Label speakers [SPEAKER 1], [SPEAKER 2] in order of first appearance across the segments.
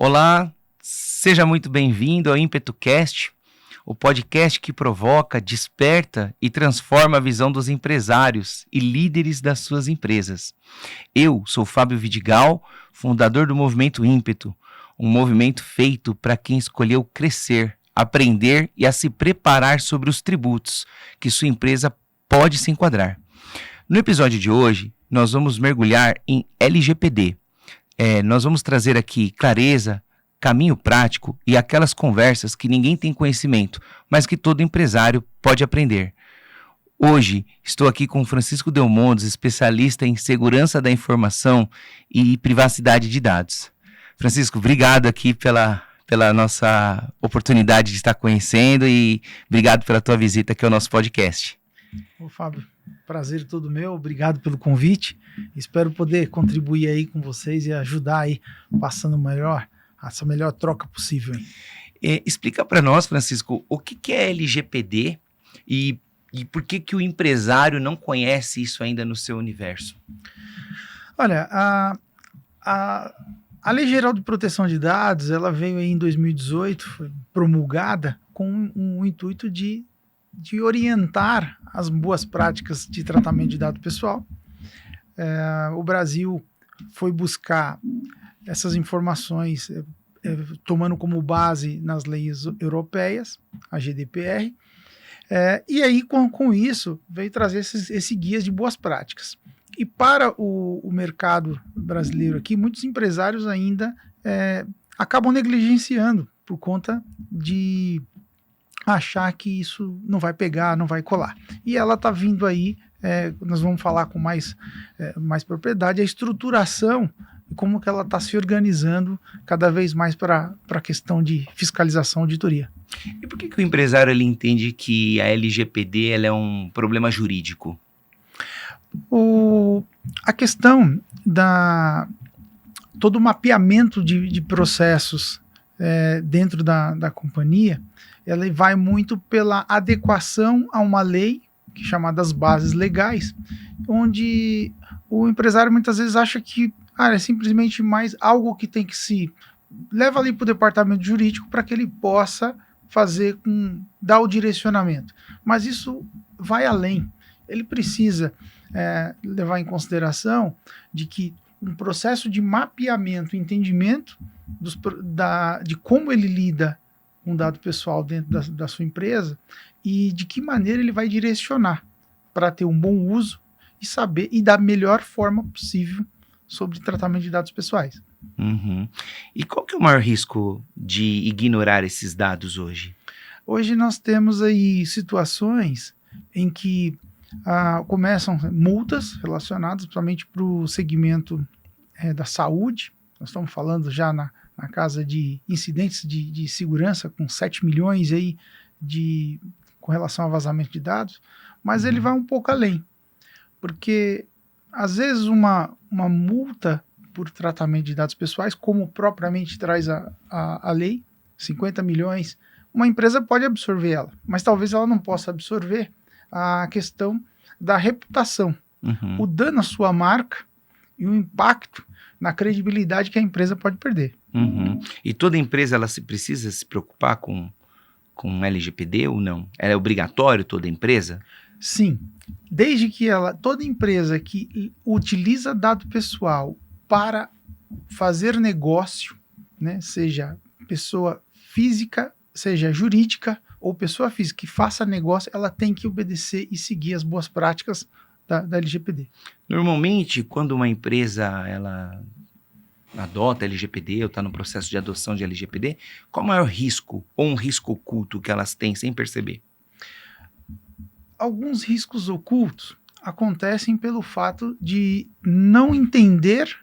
[SPEAKER 1] Olá, seja muito bem-vindo ao ImpetoCast, o podcast que provoca, desperta e transforma a visão dos empresários e líderes das suas empresas. Eu sou Fábio Vidigal, fundador do Movimento Ímpeto, um movimento feito para quem escolheu crescer, aprender e a se preparar sobre os tributos que sua empresa pode se enquadrar. No episódio de hoje, nós vamos mergulhar em LGPD. Nós vamos trazer aqui clareza, caminho prático e aquelas conversas que ninguém tem conhecimento, mas que todo empresário pode aprender. Hoje estou aqui com Francisco Delmondes, especialista em segurança da informação e privacidade de dados. Francisco, obrigado aqui pela nossa oportunidade de estar conhecendo e obrigado pela tua visita aqui ao nosso podcast.
[SPEAKER 2] Ô Fábio, prazer todo meu, obrigado pelo convite. Espero poder contribuir aí com vocês e ajudar aí, passando essa melhor troca possível.
[SPEAKER 1] Explica para nós, Francisco, o que é LGPD e por que o empresário não conhece isso ainda no seu universo?
[SPEAKER 2] Olha, a Lei Geral de Proteção de Dados, ela veio aí em 2018, foi promulgada com o intuito de orientar as boas práticas de tratamento de dado pessoal. O Brasil foi buscar essas informações tomando como base nas leis europeias, a GDPR, e aí com isso veio trazer esse guia de boas práticas. E para o mercado brasileiro aqui, muitos empresários ainda acabam negligenciando por conta de achar que isso não vai pegar, não vai colar. E ela está vindo aí, nós vamos falar com mais propriedade, a estruturação, como que ela está se organizando cada vez mais para a questão de fiscalização e auditoria.
[SPEAKER 1] E por que o empresário ele entende que a LGPD ela é um problema jurídico?
[SPEAKER 2] A questão todo o mapeamento de processos dentro da companhia, ela vai muito pela adequação a uma lei, que é chamada das bases legais, onde o empresário muitas vezes acha que é simplesmente mais algo que tem que se leva ali para o departamento jurídico para que ele possa dar o direcionamento. Mas isso vai além. Ele precisa levar em consideração de que um processo de mapeamento, entendimento de como ele lida com dado pessoal dentro da sua empresa e de que maneira ele vai direcionar para ter um bom uso e saber e da melhor forma possível sobre tratamento de dados pessoais.
[SPEAKER 1] Uhum. E qual que é o maior risco de ignorar esses dados hoje?
[SPEAKER 2] Hoje nós temos aí situações em que começam multas relacionadas principalmente para o segmento da saúde. Nós estamos falando já na casa de incidentes de segurança com 7 milhões aí com relação a vazamento de dados, mas ele vai um pouco além, porque às vezes uma multa por tratamento de dados pessoais, como propriamente traz a lei, 50 milhões, uma empresa pode absorver ela, mas talvez ela não possa absorver a questão da reputação, o dano à sua marca e o impacto na credibilidade que a empresa pode perder.
[SPEAKER 1] E toda empresa ela precisa se preocupar com LGPD ou não? É obrigatório toda empresa?
[SPEAKER 2] Sim, desde que toda empresa que utiliza dado pessoal para fazer negócio, né, seja pessoa física, seja jurídica ou pessoa física que faça negócio, ela tem que obedecer e seguir as boas práticas da LGPD.
[SPEAKER 1] Normalmente, quando uma empresa ela adota LGPD ou está no processo de adoção de LGPD, qual o maior risco ou um risco oculto que elas têm sem perceber?
[SPEAKER 2] Alguns riscos ocultos acontecem pelo fato de não entender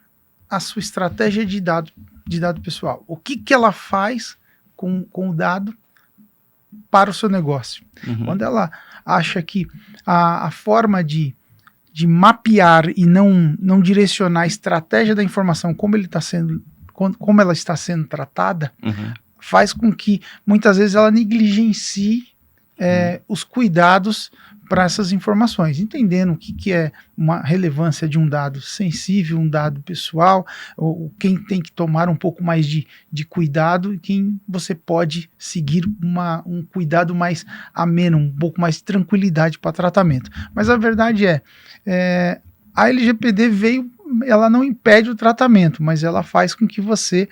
[SPEAKER 2] a sua estratégia de dado pessoal. O que ela faz com o dado para o seu negócio. Quando ela acha que a forma de mapear e não direcionar a estratégia da informação como ela está sendo tratada, faz com que muitas vezes ela negligencie os cuidados para essas informações, entendendo o que é uma relevância de um dado sensível, um dado pessoal, ou quem tem que tomar um pouco mais de cuidado e quem você pode seguir um cuidado mais ameno, um pouco mais de tranquilidade para tratamento. Mas a verdade a LGPD veio, ela não impede o tratamento, mas ela faz com que você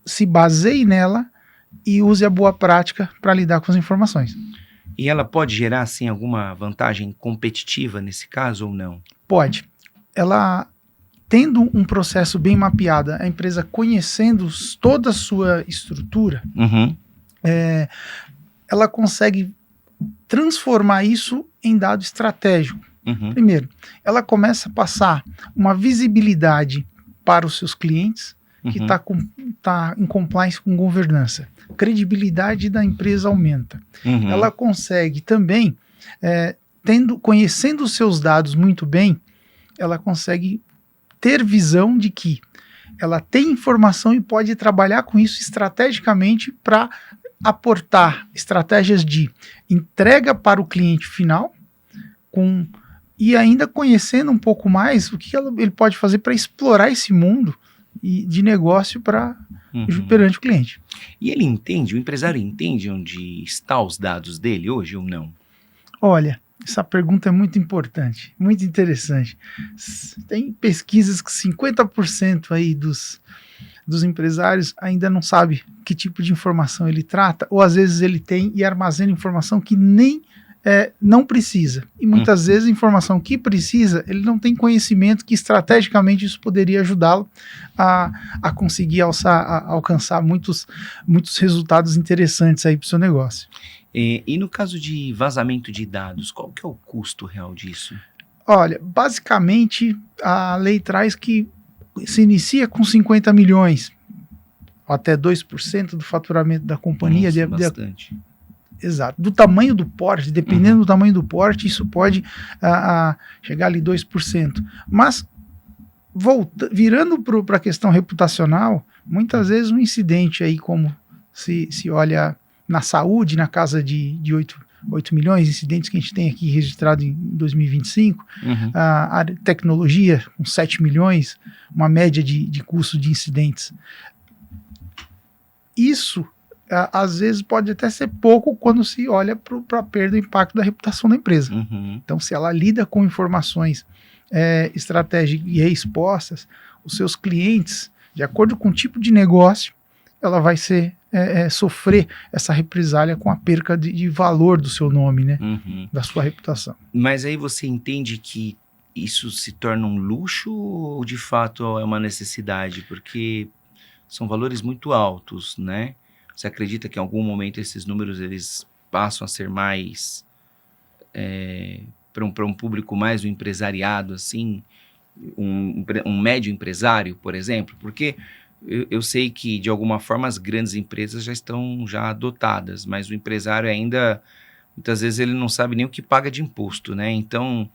[SPEAKER 2] se baseie nela e use a boa prática para lidar com as informações.
[SPEAKER 1] E ela pode gerar, assim, alguma vantagem competitiva nesse caso ou não?
[SPEAKER 2] Pode. Ela, tendo um processo bem mapeado, a empresa conhecendo toda a sua estrutura, ela consegue transformar isso em dado estratégico. Primeiro, ela começa a passar uma visibilidade para os seus clientes, que está em compliance com governança. Credibilidade da empresa aumenta. Ela consegue também, conhecendo os seus dados muito bem, ela consegue ter visão de que ela tem informação e pode trabalhar com isso estrategicamente para aportar estratégias de entrega para o cliente final, e ainda conhecendo um pouco mais o que ele pode fazer para explorar esse mundo de negócio perante o cliente.
[SPEAKER 1] E o empresário entende onde estão os dados dele hoje ou não?
[SPEAKER 2] Olha, essa pergunta é muito importante, muito interessante. Tem pesquisas que 50% aí dos empresários ainda não sabe que tipo de informação ele trata, ou às vezes ele tem e armazena informação que nem não precisa. E muitas vezes a informação que precisa, ele não tem conhecimento que estrategicamente isso poderia ajudá-lo a conseguir alcançar muitos resultados interessantes aí para o seu negócio.
[SPEAKER 1] E no caso de vazamento de dados, qual que é o custo real disso?
[SPEAKER 2] Olha, basicamente a lei traz que se inicia com 50 milhões, até 2% do faturamento da companhia.
[SPEAKER 1] Nossa, bastante.
[SPEAKER 2] Exato. Do tamanho do porte, dependendo do tamanho do porte, isso pode chegar ali 2%. Mas, virando para a questão reputacional, muitas vezes um incidente aí, como se olha na saúde, na casa de 8 milhões, incidentes que a gente tem aqui registrado em 2025, a tecnologia com 7 milhões, uma média de custo de incidentes. Isso às vezes pode até ser pouco quando se olha para a perda e impacto da reputação da empresa. Então, se ela lida com informações estratégicas e expostas, os seus clientes, de acordo com o tipo de negócio, ela vai sofrer essa represália com a perca de valor do seu nome, né? Da sua reputação.
[SPEAKER 1] Mas aí você entende que isso se torna um luxo ou de fato é uma necessidade? Porque são valores muito altos, né? Você acredita que em algum momento esses números eles passam a ser mais para um público mais do empresariado, assim, um médio empresário, por exemplo? Porque eu sei que de alguma forma as grandes empresas já estão adotadas, mas o empresário ainda, muitas vezes ele não sabe nem o que paga de imposto, né? Então,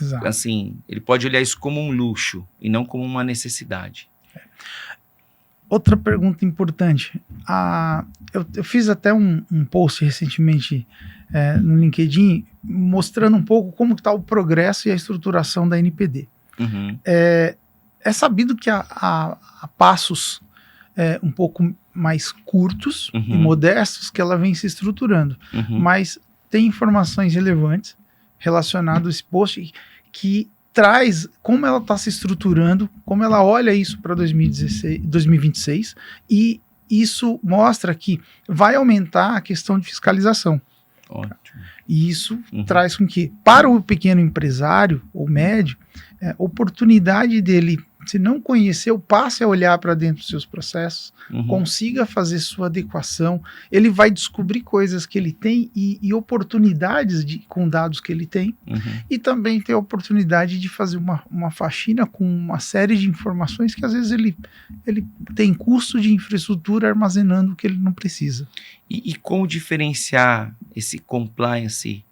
[SPEAKER 2] exato,
[SPEAKER 1] assim, ele pode olhar isso como um luxo e não como uma necessidade.
[SPEAKER 2] Outra pergunta importante. Eu fiz até um post recentemente no LinkedIn mostrando um pouco como está o progresso e a estruturação da NPD. É sabido que há passos um pouco mais curtos e modestos que ela vem se estruturando, mas tem informações relevantes relacionadas a esse post que traz como ela está se estruturando, como ela olha isso para 2026, e isso mostra que vai aumentar a questão de fiscalização.
[SPEAKER 1] Ótimo.
[SPEAKER 2] E isso traz com que, para o pequeno empresário ou médio, oportunidade dele, se não conheceu, passe a olhar para dentro dos seus processos, consiga fazer sua adequação, ele vai descobrir coisas que ele tem e oportunidades com dados que ele tem, e também ter a oportunidade de fazer uma faxina com uma série de informações que às vezes ele tem custo de infraestrutura armazenando o que ele não precisa.
[SPEAKER 1] E como diferenciar esse compliance?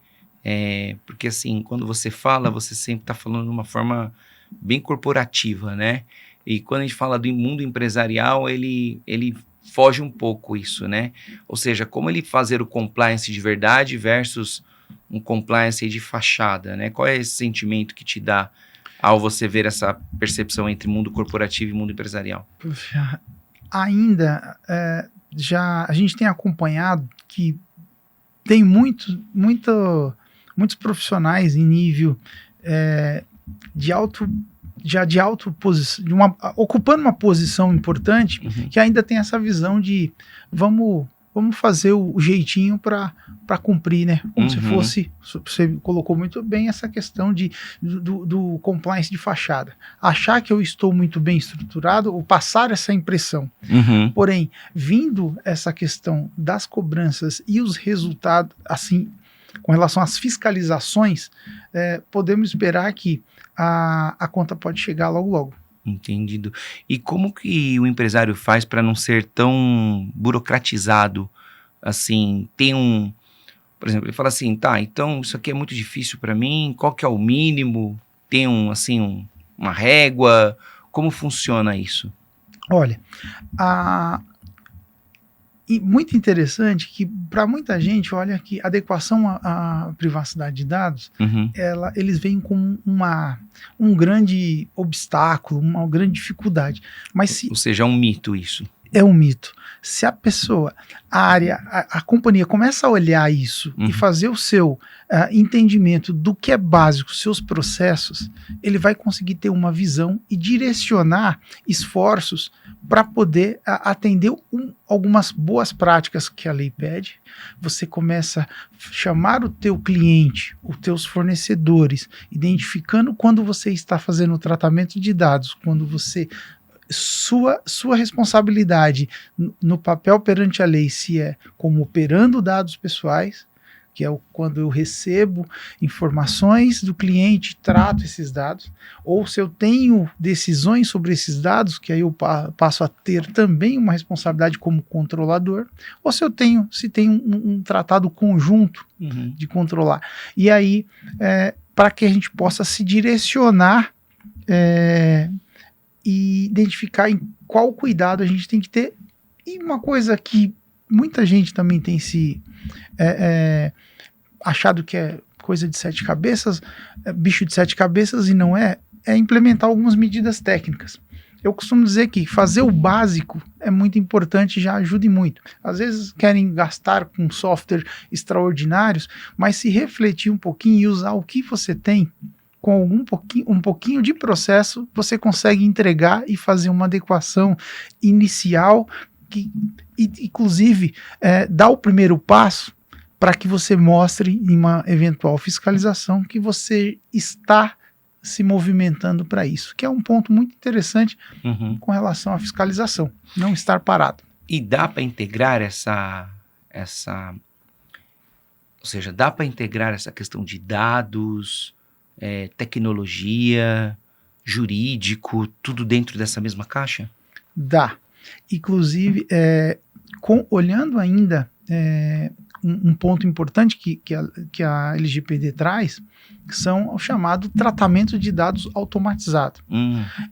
[SPEAKER 1] Porque assim, quando você fala, você sempre está falando de uma forma bem corporativa, né? E quando a gente fala do mundo empresarial, ele foge um pouco isso, né? Ou seja, como ele fazer o compliance de verdade versus um compliance de fachada, né? Qual é esse sentimento que te dá ao você ver essa percepção entre mundo corporativo e mundo empresarial?
[SPEAKER 2] Puxa, ainda já a gente tem acompanhado que tem muitos profissionais em nível de alto posição, ocupando uma posição importante, que ainda tem essa visão de vamos fazer o jeitinho para cumprir, né? Como se fosse, você colocou muito bem essa questão do compliance de fachada. Achar que eu estou muito bem estruturado ou passar essa impressão. Porém, vindo essa questão das cobranças e os resultados, assim, com relação às fiscalizações, podemos esperar que a conta pode chegar logo logo.
[SPEAKER 1] Entendido. E como que o empresário faz para não ser tão burocratizado? Assim, por exemplo, ele fala assim, tá, então isso aqui é muito difícil para mim, qual que é o mínimo? Tem uma régua? Como funciona isso?
[SPEAKER 2] Olha, e muito interessante que para muita gente, olha que adequação à privacidade de dados, eles veem como um grande obstáculo, uma grande dificuldade. Mas
[SPEAKER 1] ou seja, é um mito isso.
[SPEAKER 2] É um mito. Se a pessoa, a companhia começa a olhar isso e fazer o seu entendimento do que é básico, seus processos, ele vai conseguir ter uma visão e direcionar esforços para poder atender algumas boas práticas que a lei pede. Você começa a chamar o teu cliente, os teus fornecedores, identificando quando você está fazendo o tratamento de dados, quando você sua responsabilidade no papel perante a lei, se é como operando dados pessoais, que é quando eu recebo informações do cliente, trato esses dados, ou se eu tenho decisões sobre esses dados, que aí eu passo a ter também uma responsabilidade como controlador, ou se tem um tratado conjunto de controlar. E aí, para que a gente possa se direcionar e identificar em qual cuidado a gente tem que ter. E uma coisa que muita gente também tem se achado que é coisa de 7 cabeças, bicho de 7 cabeças, e não é implementar algumas medidas técnicas. Eu costumo dizer que fazer o básico é muito importante, já ajuda muito. Às vezes querem gastar com software extraordinários, mas se refletir um pouquinho e usar o que você tem, com um pouquinho de processo, você consegue entregar e fazer uma adequação inicial que, inclusive, dá o primeiro passo para que você mostre em uma eventual fiscalização que você está se movimentando para isso, que é um ponto muito interessante com relação à fiscalização, não estar parado.
[SPEAKER 1] E dá para integrar ou seja, dá para integrar essa questão de dados, tecnologia, jurídico, tudo dentro dessa mesma caixa?
[SPEAKER 2] Dá. Inclusive, olhando ainda um ponto importante que a LGPD traz, que são o chamado tratamento de dados automatizado.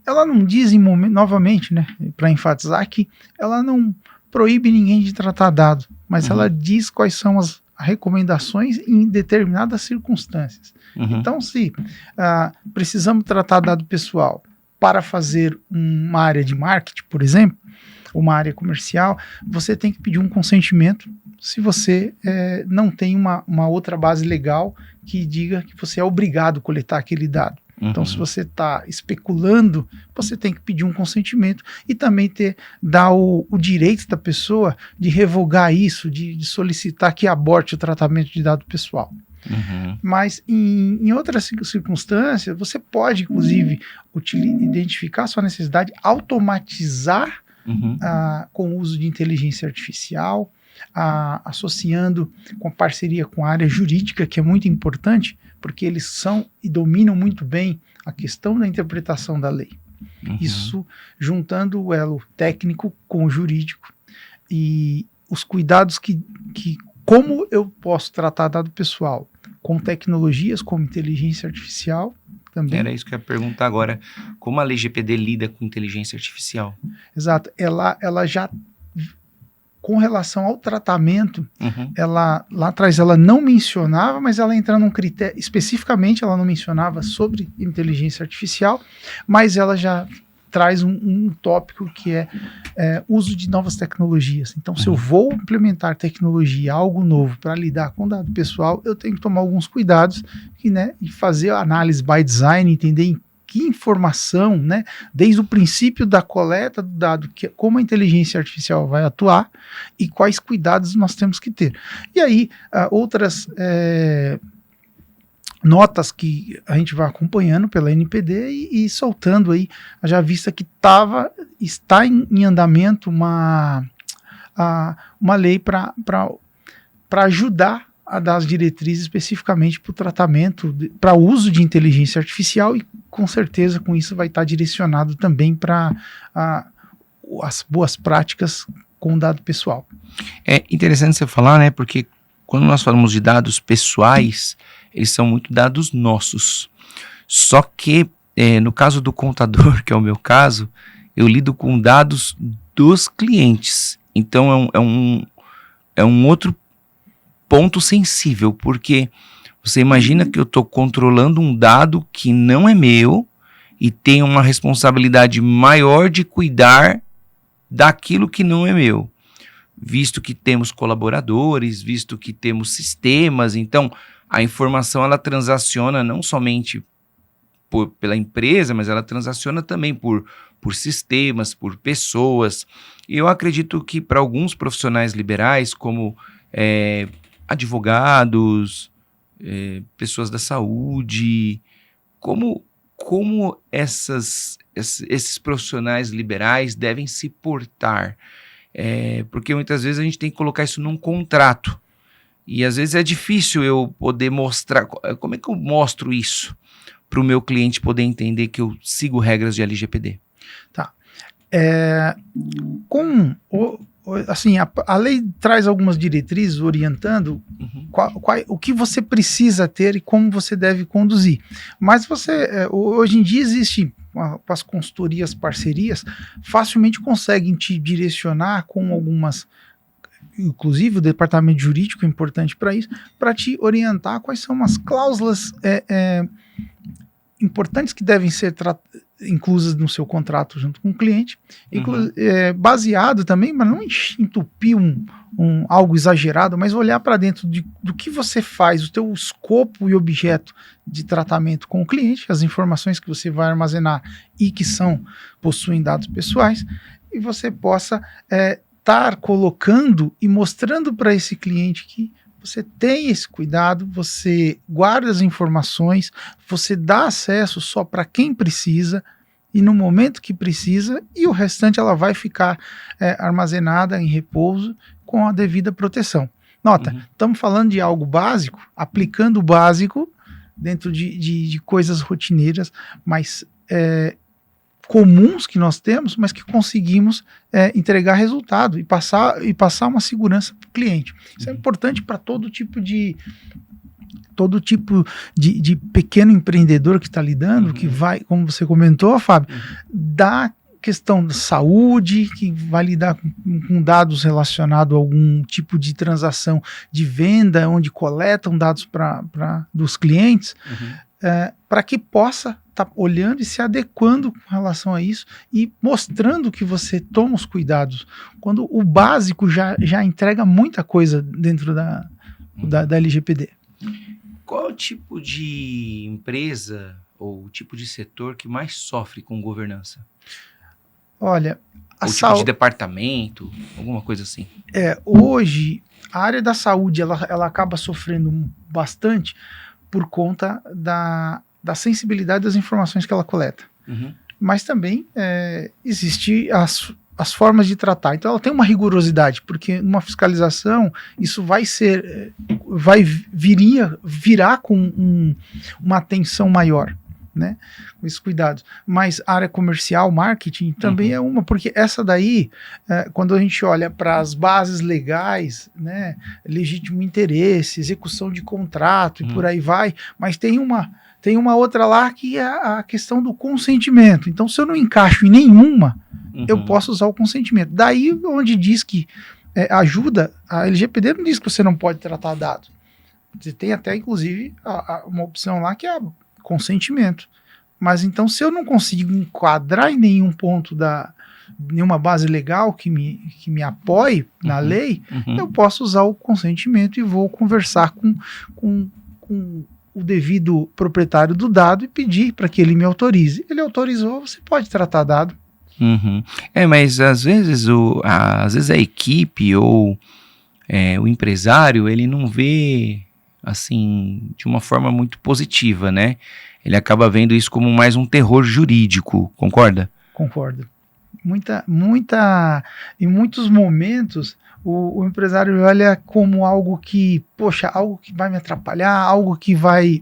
[SPEAKER 2] Ela não diz, novamente, né, para enfatizar, que ela não proíbe ninguém de tratar dados, mas ela diz quais são as recomendações em determinadas circunstâncias. Então, se precisamos tratar dado pessoal para fazer uma área de marketing, por exemplo, uma área comercial, você tem que pedir um consentimento se você não tem uma outra base legal que diga que você é obrigado a coletar aquele dado. Então, se você está especulando, você tem que pedir um consentimento e também dar o direito da pessoa de revogar isso, de solicitar que aborte o tratamento de dado pessoal. Mas em outras circunstâncias, você pode, inclusive, identificar a sua necessidade, automatizar com o uso de inteligência artificial, associando com parceria com a área jurídica, que é muito importante, porque eles são e dominam muito bem a questão da interpretação da lei. Isso juntando o elo técnico com o jurídico e os cuidados que como eu posso tratar dado pessoal com tecnologias como inteligência artificial também.
[SPEAKER 1] Era isso que eu ia perguntar agora. Como a LGPD lida com inteligência artificial?
[SPEAKER 2] Exato. Ela já com relação ao tratamento, ela lá atrás ela não mencionava, mas ela entra num critério, especificamente ela não mencionava sobre inteligência artificial, mas ela já traz um tópico que é uso de novas tecnologias. Então, se eu vou implementar tecnologia, algo novo para lidar com dado pessoal, eu tenho que tomar alguns cuidados e fazer a análise by design, entender em que informação, né, desde o princípio da coleta do dado, como a inteligência artificial vai atuar e quais cuidados nós temos que ter. E aí, outras notas que a gente vai acompanhando pela NPD e soltando aí, já vista que está em andamento uma lei para ajudar a dar as diretrizes especificamente para o tratamento, para o uso de inteligência artificial, e com certeza com isso vai estar direcionado também para as boas práticas com dado pessoal.
[SPEAKER 1] É interessante você falar, né, porque quando nós falamos de dados pessoais, eles são muito dados nossos. Só que, no caso do contador, que é o meu caso, eu lido com dados dos clientes. Então, é um outro ponto sensível, porque você imagina que eu estou controlando um dado que não é meu e tenho uma responsabilidade maior de cuidar daquilo que não é meu. Visto que temos colaboradores, visto que temos sistemas, então a informação ela transaciona não somente pela empresa, mas ela transaciona também por sistemas, por pessoas. E eu acredito que para alguns profissionais liberais, como advogados, pessoas da saúde, como esses profissionais liberais devem se portar. Porque muitas vezes a gente tem que colocar isso num contrato. E às vezes é difícil eu poder mostrar. Como é que eu mostro isso para o meu cliente poder entender que eu sigo regras de LGPD?
[SPEAKER 2] Tá. Assim, a lei traz algumas diretrizes orientando o que você precisa ter e como você deve conduzir. Mas hoje em dia existe, com as consultorias, parcerias, facilmente conseguem te direcionar com algumas, inclusive o departamento jurídico é importante para isso, para te orientar quais são as cláusulas importantes que devem ser inclusas no seu contrato junto com o cliente, baseado também, mas não entupir algo exagerado, mas olhar para dentro do que você faz, o teu escopo e objeto de tratamento com o cliente, as informações que você vai armazenar e que possuem dados pessoais, e você possa estar colocando e mostrando para esse cliente que você tem esse cuidado, você guarda as informações, você dá acesso só para quem precisa e no momento que precisa, e o restante ela vai ficar armazenada em repouso com a devida proteção. Nota, estamos falando de algo básico, aplicando o básico dentro de coisas rotineiras, mas comuns que nós temos, mas que conseguimos entregar resultado e passar uma segurança para o cliente. Isso é importante para todo tipo de pequeno empreendedor que está lidando, que vai, como você comentou, Fábio, da questão da saúde, que vai lidar com dados relacionados a algum tipo de transação de venda, onde coletam dados dos clientes, para que possa estar olhando e se adequando com relação a isso e mostrando que você toma os cuidados. Quando o básico já entrega muita coisa dentro da LGPD.
[SPEAKER 1] Qual o tipo de empresa ou o tipo de setor que mais sofre com governança?
[SPEAKER 2] Olha,
[SPEAKER 1] o tipo de departamento, alguma coisa assim?
[SPEAKER 2] Hoje, a área da saúde ela acaba sofrendo bastante por conta da sensibilidade das informações que ela coleta. Mas também existe as formas de tratar. Então ela tem uma rigorosidade, porque numa fiscalização isso virá com uma atenção maior, né? Com esses cuidados. Mas a área comercial, marketing, também é uma, porque essa daí, quando a gente olha para as bases legais, né, legítimo interesse, execução de contrato e por aí vai, mas tem uma outra lá que é a questão do consentimento. Então, se eu não encaixo em nenhuma, eu posso usar o consentimento. Daí onde diz que ajuda, a LGPD não diz que você não pode tratar dados. Você tem até, inclusive, uma opção lá que é consentimento. Mas então, se eu não consigo enquadrar em nenhum ponto nenhuma base legal que me apoie na lei, eu posso usar o consentimento e vou conversar com o devido proprietário do dado e pedir para que ele me autorize. Ele autorizou, você pode tratar dado.
[SPEAKER 1] Mas às vezes a equipe ou o empresário, ele não vê assim de uma forma muito positiva, né? Ele acaba vendo isso como mais um terror jurídico, concorda?
[SPEAKER 2] Concordo. Em muitos momentos, o empresário olha como algo que vai me atrapalhar, algo que vai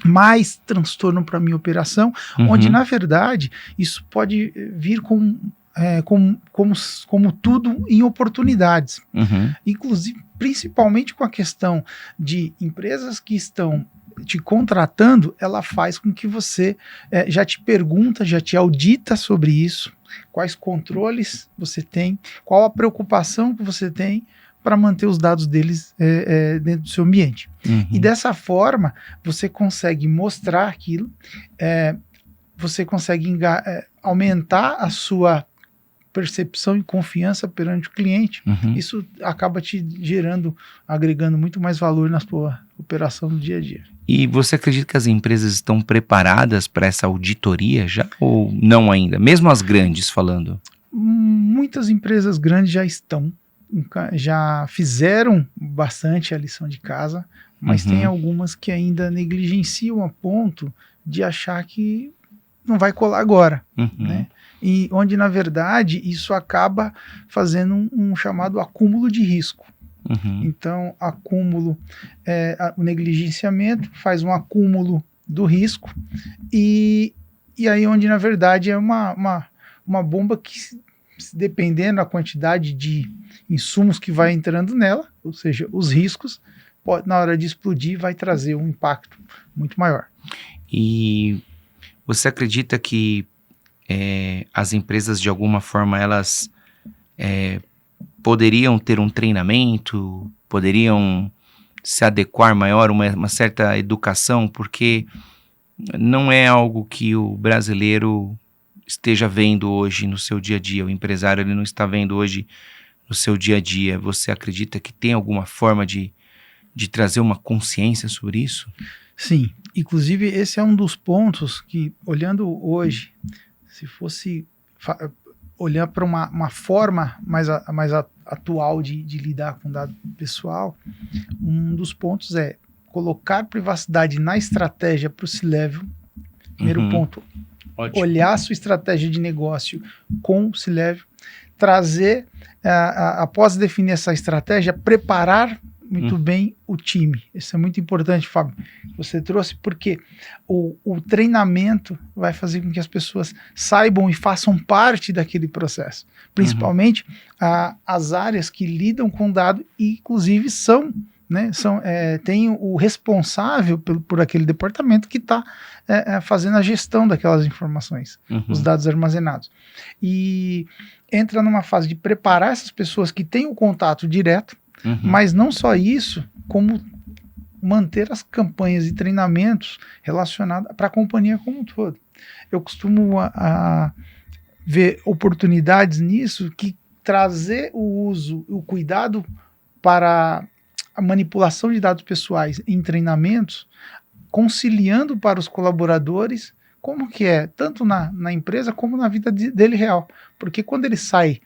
[SPEAKER 2] mais transtorno para a minha operação, onde, na verdade, isso pode vir como tudo em oportunidades. Inclusive, principalmente com a questão de empresas que estão te contratando, ela faz com que você já te pergunta, já te audita sobre isso, quais controles você tem, qual a preocupação que você tem para manter os dados deles dentro do seu ambiente. E dessa forma, você consegue mostrar aquilo, você consegue aumentar a sua percepção e confiança perante o cliente. Isso acaba te agregando muito mais valor na sua operação no dia a dia.
[SPEAKER 1] E você acredita que as empresas estão preparadas para essa auditoria já ou não ainda? Mesmo as grandes falando?
[SPEAKER 2] Muitas empresas grandes já fizeram bastante a lição de casa, mas tem algumas que ainda negligenciam a ponto de achar que não vai colar agora, né? E onde, na verdade, isso acaba fazendo um chamado acúmulo de risco. Então, o negligenciamento faz um acúmulo do risco e aí onde, na verdade, é uma bomba que, dependendo da quantidade de insumos que vai entrando nela, ou seja, os riscos, na hora de explodir, vai trazer um impacto muito maior.
[SPEAKER 1] E você acredita que as empresas, de alguma forma, elas poderiam ter um treinamento, poderiam se adequar maior, uma certa educação, porque não é algo que o brasileiro esteja vendo hoje no seu dia a dia, o empresário ele não está vendo hoje no seu dia a dia. Você acredita que tem alguma forma de trazer uma consciência sobre isso?
[SPEAKER 2] Sim, inclusive esse é um dos pontos que, olhando hoje, se fosse olhar para uma forma mais atual de lidar com dado pessoal, um dos pontos é colocar privacidade na estratégia para o C-Level. Primeiro ponto, ótimo. Olhar a sua estratégia de negócio com o C-Level, trazer, após definir essa estratégia, preparar muito bem o time. Isso é muito importante, Fábio. Você trouxe porque o treinamento vai fazer com que as pessoas saibam e façam parte daquele processo. Principalmente as áreas que lidam com dado e, inclusive, tem o responsável por aquele departamento que está fazendo a gestão daquelas informações, os dados armazenados. E entra numa fase de preparar essas pessoas que têm o contato direto, mas não só isso, como manter as campanhas e treinamentos relacionados para a companhia como um todo. Eu costumo ver oportunidades nisso, que trazer o uso, o cuidado para a manipulação de dados pessoais em treinamentos, conciliando para os colaboradores, como que é, tanto na empresa como na vida dele real. Porque quando ele sai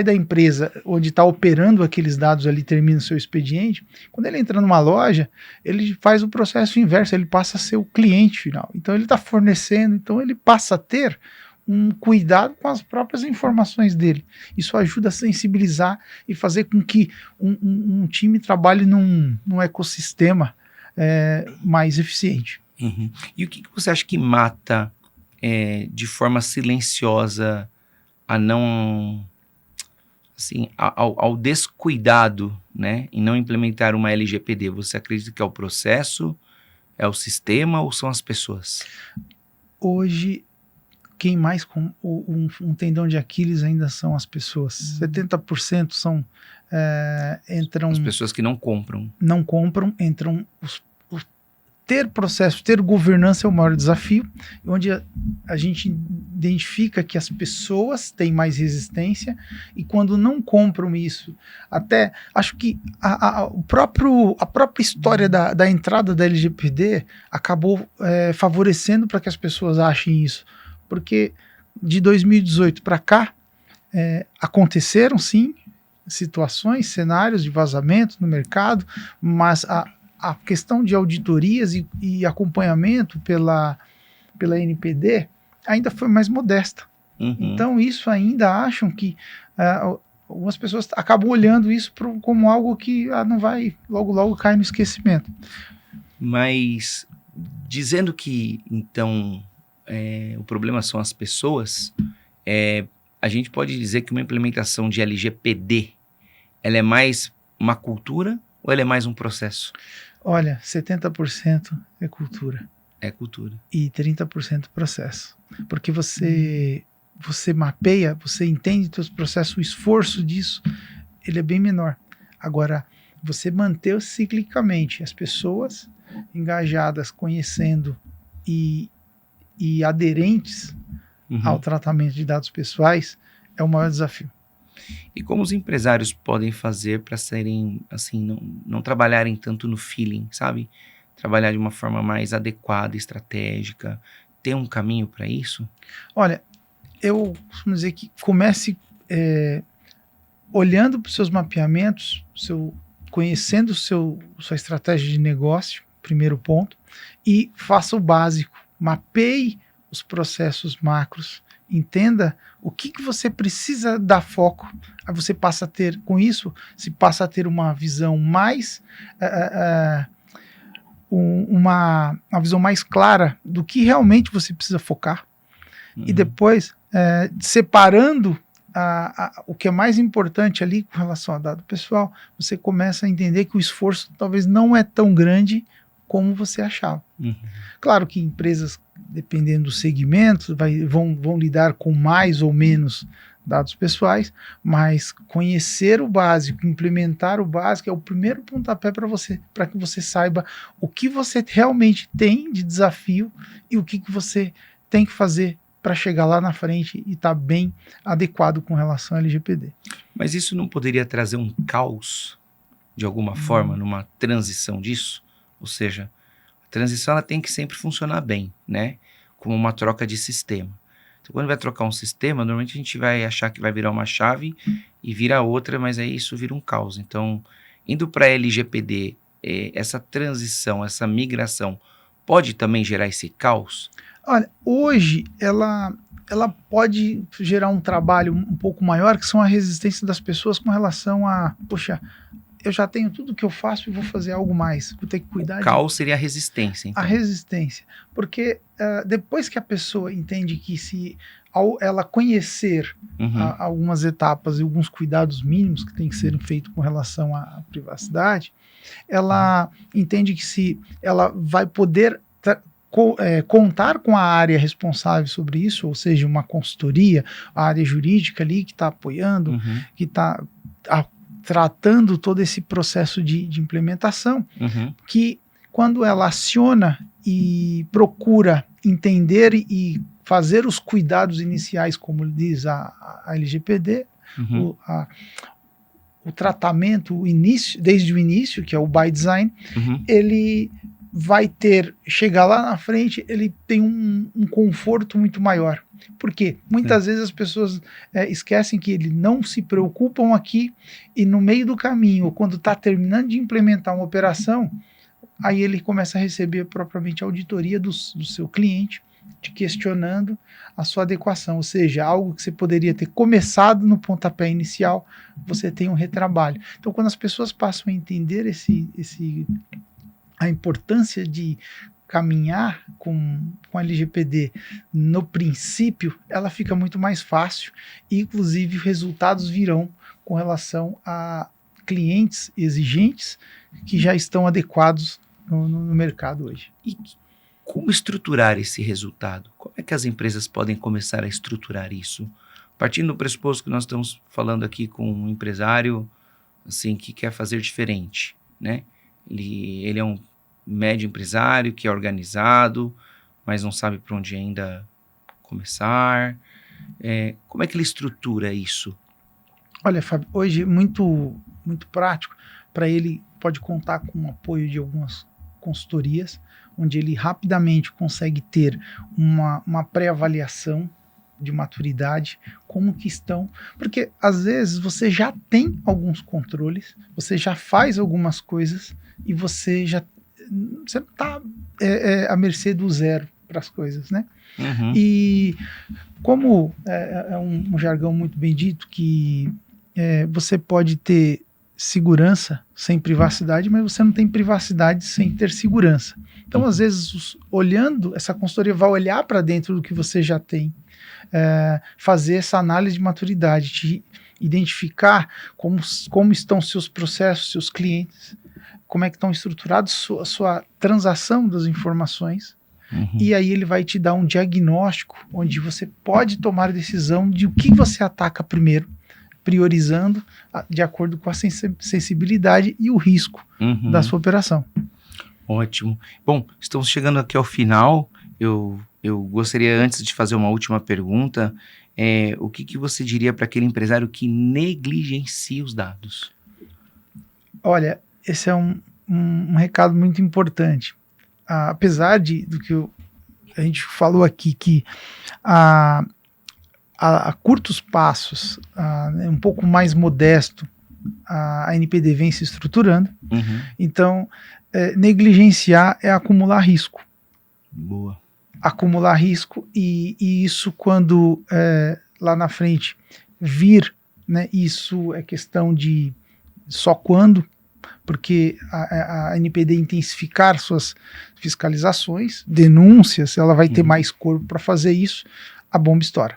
[SPEAKER 2] da empresa onde está operando aqueles dados ali, termina o seu expediente, quando ele entra numa loja, ele faz o processo inverso, ele passa a ser o cliente final. Então ele está fornecendo, então ele passa a ter um cuidado com as próprias informações dele. Isso ajuda a sensibilizar e fazer com que um time trabalhe num ecossistema mais eficiente.
[SPEAKER 1] E o que você acha que mata de forma silenciosa ao descuidado, né, em não implementar uma LGPD? Você acredita que é o processo, é o sistema ou são as pessoas?
[SPEAKER 2] Hoje, quem mais com um tendão de Aquiles ainda são as pessoas. 70% são entram
[SPEAKER 1] As pessoas que não compram.
[SPEAKER 2] não compram, entram ter processo, ter governança é o maior desafio, onde a gente identifica que as pessoas têm mais resistência e quando não compram isso, até acho que a própria história da entrada da LGPD acabou favorecendo para que as pessoas achem isso, porque de 2018 para cá aconteceram sim situações, cenários de vazamento no mercado, mas a questão de auditorias e acompanhamento pela NPD ainda foi mais modesta.
[SPEAKER 1] Uhum.
[SPEAKER 2] Então, isso ainda acham que algumas pessoas acabam olhando isso como algo que não vai, logo cair no esquecimento.
[SPEAKER 1] Mas, dizendo que, então, o problema são as pessoas, a gente pode dizer que uma implementação de LGPD, ela é mais uma cultura ou ela é mais um processo?
[SPEAKER 2] Olha, 70% é cultura.
[SPEAKER 1] É cultura.
[SPEAKER 2] E 30% processo. Porque você mapeia, você entende seus processos, o esforço disso, ele é bem menor. Agora, você manter ciclicamente as pessoas engajadas, conhecendo e aderentes ao tratamento de dados pessoais é o maior desafio.
[SPEAKER 1] E como os empresários podem fazer para serem, assim, não trabalharem tanto no feeling, sabe? Trabalhar de uma forma mais adequada, estratégica. Tem um caminho para isso?
[SPEAKER 2] Olha, eu costumo dizer que comece olhando para os seus mapeamentos, conhecendo sua estratégia de negócio, primeiro ponto, e faça o básico. Mapeie os processos macros, entenda o que você precisa dar foco. Aí você passa a ter, com isso, se passa a ter uma visão mais uma visão mais clara do que realmente você precisa focar. E depois, separando o que é mais importante ali com relação a dado pessoal, você começa a entender que o esforço talvez não é tão grande como você achava. Claro que empresas, dependendo do segmento, vão lidar com mais ou menos dados pessoais, mas conhecer o básico, implementar o básico é o primeiro pontapé para que você saiba o que você realmente tem de desafio e o que você tem que fazer para chegar lá na frente e estar bem adequado com relação ao LGPD.
[SPEAKER 1] Mas isso não poderia trazer um caos, de alguma forma, numa transição disso? Ou seja, a transição ela tem que sempre funcionar bem, né? Como uma troca de sistema. Então, quando vai trocar um sistema, normalmente a gente vai achar que vai virar uma chave e vira outra, mas aí isso vira um caos. Então, indo para a LGPD, essa transição, essa migração, pode também gerar esse caos?
[SPEAKER 2] Olha, hoje ela pode gerar um trabalho um pouco maior, que são a resistência das pessoas com relação a, poxa, eu já tenho tudo que eu faço e vou fazer algo mais. Vou ter que cuidar.
[SPEAKER 1] O caos seria a resistência, então.
[SPEAKER 2] A resistência. Porque depois que a pessoa entende que ao ela conhecer algumas etapas e alguns cuidados mínimos que tem que serem feitos com relação à privacidade, ela entende que se ela vai poder contar com a área responsável sobre isso, ou seja, uma consultoria, a área jurídica ali que está apoiando, que está tratando todo esse processo de implementação, que quando ela aciona e procura entender e fazer os cuidados iniciais, como diz a LGPD, o tratamento, desde o início, que é o by design, ele vai chegar lá na frente, ele tem um conforto muito maior. Por quê? Muitas vezes as pessoas esquecem que eles não se preocupam aqui e no meio do caminho, ou quando está terminando de implementar uma operação, aí ele começa a receber propriamente a auditoria do seu cliente, te questionando a sua adequação, ou seja, algo que você poderia ter começado no pontapé inicial, você tem um retrabalho. Então, quando as pessoas passam a entender a importância de caminhar com a LGPD no princípio, ela fica muito mais fácil e, inclusive, resultados virão com relação a clientes exigentes que já estão adequados no mercado hoje.
[SPEAKER 1] E Como estruturar esse resultado? Como é que as empresas podem começar a estruturar isso? Partindo do pressuposto que nós estamos falando aqui com um empresário assim, que quer fazer diferente, né? Ele é um médio empresário que é organizado, mas não sabe por onde ainda começar. Como é que ele estrutura isso?
[SPEAKER 2] Olha, Fábio, hoje muito prático. Para ele, pode contar com o apoio de algumas consultorias, onde ele rapidamente consegue ter uma pré-avaliação de maturidade, como que estão, porque às vezes você já tem alguns controles, você já faz algumas coisas e você não está à mercê do zero para as coisas, né?
[SPEAKER 1] Uhum.
[SPEAKER 2] E como é um jargão muito bem dito, que você pode ter segurança sem privacidade, mas você não tem privacidade sem ter segurança. Então, às vezes, olhando, essa consultoria vai olhar para dentro do que você já tem, fazer essa análise de maturidade, te identificar como estão seus processos, seus clientes, como é que estão estruturados a sua transação das informações, e aí ele vai te dar um diagnóstico onde você pode tomar a decisão de o que você ataca primeiro, priorizando de acordo com a sensibilidade e o risco da sua operação.
[SPEAKER 1] Ótimo. Bom, estamos chegando aqui ao final. Eu gostaria, antes de fazer uma última pergunta, o que você diria para aquele empresário que negligencia os dados?
[SPEAKER 2] Olha, esse é um recado muito importante. Apesar do que a gente falou aqui, que a curtos passos, um pouco mais modesto, a NPD vem se estruturando. Então, negligenciar é acumular risco.
[SPEAKER 1] Boa.
[SPEAKER 2] Acumular risco, e isso quando lá na frente vir, né, isso é questão de só quando, porque a NPD intensificar suas fiscalizações, denúncias, ela vai ter mais corpo para fazer isso, a bomba estoura.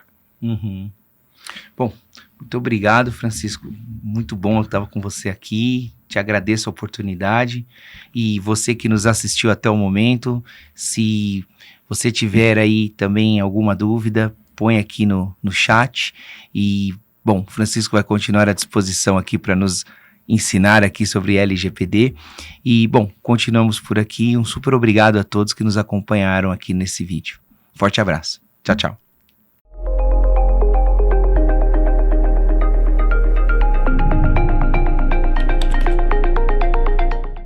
[SPEAKER 1] Bom, muito obrigado, Francisco. Muito bom eu estar com você aqui. Te agradeço a oportunidade. E você que nos assistiu até o momento, se você tiver aí também alguma dúvida, põe aqui no chat. E, bom, Francisco vai continuar à disposição aqui para nos ensinar aqui sobre LGPD. E, bom, continuamos por aqui. Um super obrigado a todos que nos acompanharam aqui nesse vídeo. Forte abraço. Tchau, tchau.